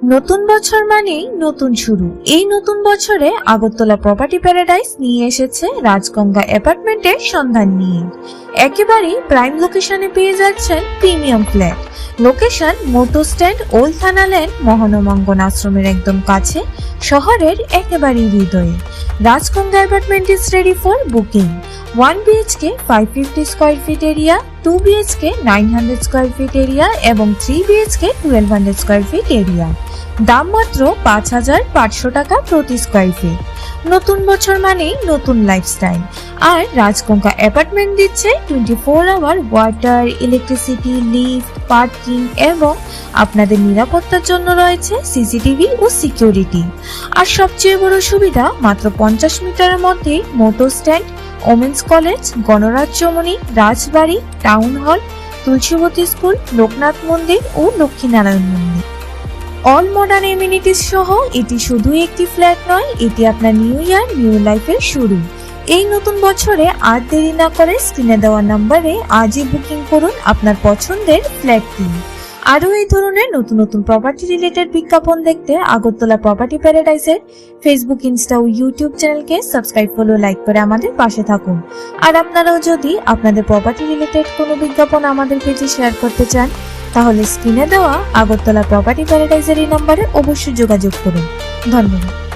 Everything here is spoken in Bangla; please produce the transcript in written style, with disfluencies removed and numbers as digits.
নতুন বছর মানেই নতুন শুরু। এই নতুন বছরে আগরতলা প্রপার্টি প্যারাডাইস নিয়ে এসেছে রাজগঙ্গা অ্যাপার্টমেন্টের সন্ধান নিয়ে। একেবারেই প্রাইম লোকেশনে পেয়ে যাচ্ছেন premium flat. Location motor stand, old থানা ল্যান্ড, মহানমঙ্গন আশ্রমের একদম কাছে, শহরের একেবারেই হৃদয়ে। Rajganga apartment is ready for booking. 1 BHK 550 square feet area, 2 BHK 900 square feet area এবং 3 BHK 1200 স্কয়ার ফিট এরিয়া। দাম মাত্র 5,500 টাকা প্রতি স্কয়ার ফিট। নতুন বছর মানেই নতুন লাইফস্টাইল। আর রাজগঙ্গা অ্যাপার্টমেন্ট দিচ্ছে 24 hour water, electricity, lift, parking এবং আপনাদের নিরাপত্তার জন্য রয়েছে সিসিটিভি ও সিকিউরিটি। আর সবচেয়ে বড় সুবিধা, মাত্র 50 মিটারের মধ্যে মোটর স্ট্যান্ড, ওমেন্স কলেজ, গণরাজ্যমণি, রাজবাড়ি, town hall, Tulsibati school, Loknath মন্দির ও লক্ষ্মীনারায়ণ মন্দির। অল মডার্ন এমিনিটিস সহ এটি শুধু একটি ফ্ল্যাট নয়, এটি আপনার নিউ ইয়ার নিউ লাইফের শুরু। এই নতুন বছরে আর দেরি না করে স্ক্রিনে দেওয়া নম্বরে আজই বুকিং করুন আপনার পছন্দের ফ্ল্যাটটি। আরও এই ধরনের নতুন নতুন প্রপার্টি রিলেটেড বিজ্ঞাপন দেখতে আগরতলা প্রপার্টি প্যারাডাইসের ফেসবুক, ইনস্টা ও ইউটিউব চ্যানেলকে সাবস্ক্রাইব, ফলো, লাইক করে আমাদের পাশে থাকুন। আর আপনারাও যদি আপনাদের প্রপার্টি রিলেটেড কোনো বিজ্ঞাপন আমাদের পেজে শেয়ার করতে চান, তাহলে স্ক্রিনে দেওয়া আগরতলা প্রপার্টি প্যারাডাইসের এই নম্বরে অবশ্যই যোগাযোগ করুন। ধন্যবাদ।